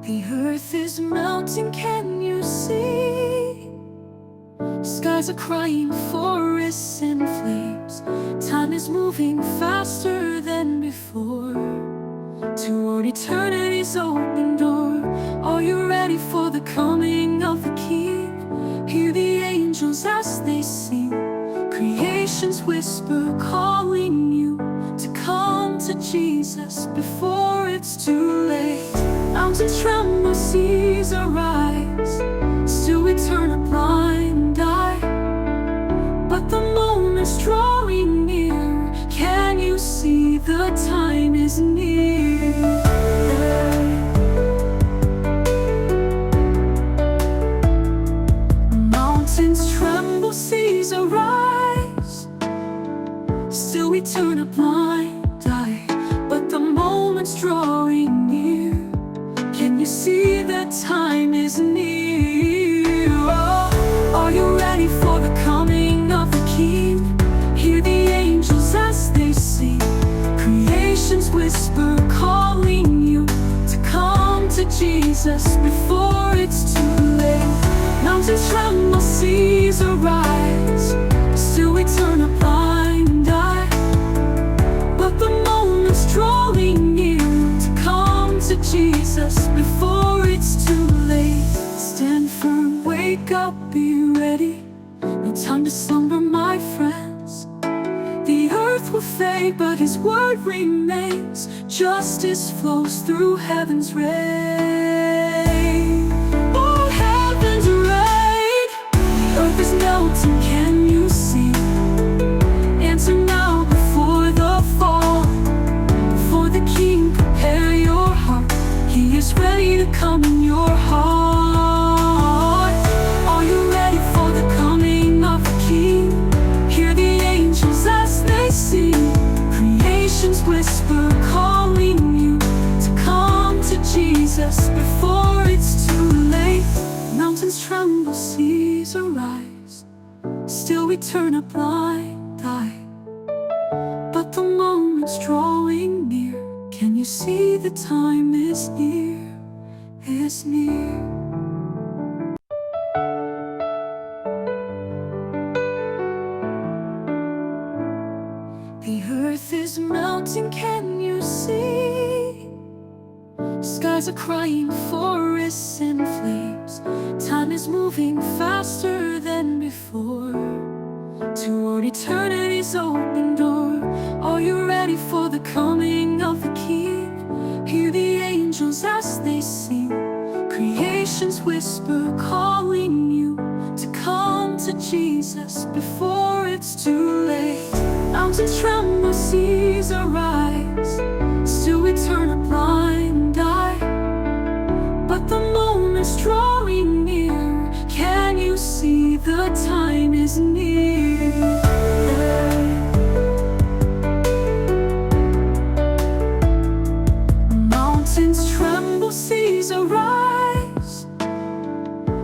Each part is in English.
The earth is melting, can you see? Skies are crying, forests in flames. Time is moving faster than before, toward eternity's open door. Are you ready for the coming of the King? Hear the angels as they sing. Creations whisper, calling you to come to Jesus before it's too late. Mountains tremble, seas arise, still we turn a blind eye. But the moment's drawing near. Can you see the time is near? Mountains tremble, seas arise, still we turn a blind eye. But the moment's drawing near. Can you see that time is near? Oh, are you ready for the coming of the King? Hear the angels as they sing. Creations whisper, calling you to come to Jesus before it's too late. Mountains tremble, seas arise, still we turn a blind eye. But the moment's drawing near to come to Jesus before it's too late. Stand firm, wake up, be ready. No time to slumber, my friends. The earth will fade, but His word remains. Justice flows through heaven's rain. Oh, heaven's rain. The earth is melting, can you see? Answer now before the fall. For the King, prepare your heart. He is ready to come in your heart. Are you ready for the coming of the King? Hear the angels as they sing. Creations whisper, calling you to come to Jesus before it's too late. Mountains tremble, seas arise, still we turn a blind eye. But the moment's drawing near. Can you see the time is near, is near? The earth is melting, can you see? Skies are crying, forests in flames. Time is moving faster than before, toward eternity's open door. Are you ready for the coming of the King? Hear the angels as they sing. Creations whisper, calling you to come to Jesus before it's too late. Mountains tremble, seas arise, still we turn a blind eye. But the moment's drawing near. Can you see the time is near? Mountains tremble, seas arise,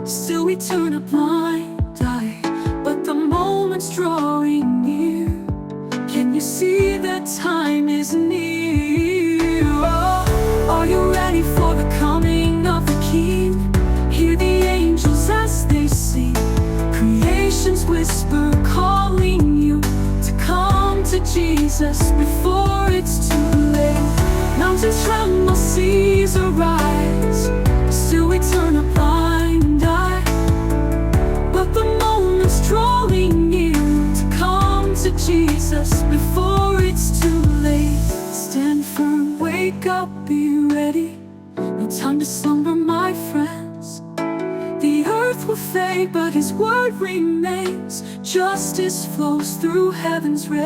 still we turn a blind eye. But the moment's drawing near. Can you see that time is near? Oh, are you ready for the coming of the King? Hear the angels as they sing. Creations whisper, calling you to come to Jesus before it's too late. Mountains tremble, seas arise, still we turn a blind eye. But the moment's drawing near to come to Jesus before it's too late. Stand firm, wake up, be ready. No time to slumber, my friends. The earth will fade, but His word remains. Justice flows through heaven's rain.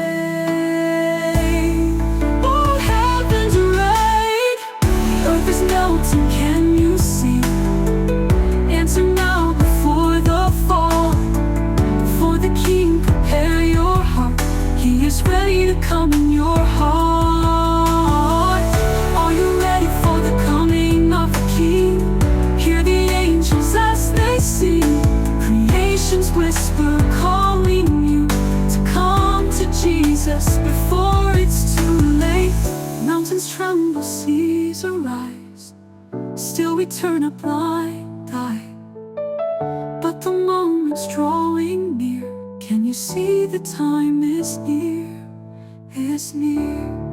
Oh, heaven's rain. The earth is melting, can you see? Answer now before the fall. For the King, prepare your heart. He is ready to come in your heart. Are you ready for the coming of the King? Hear the angels as they sing. Creations whisper, calling you to come to Jesus. before it's too late. Mountains tremble, seas arise. Still we turn a blind eye. But the moment's drawing near. Can you see the time is near, is near?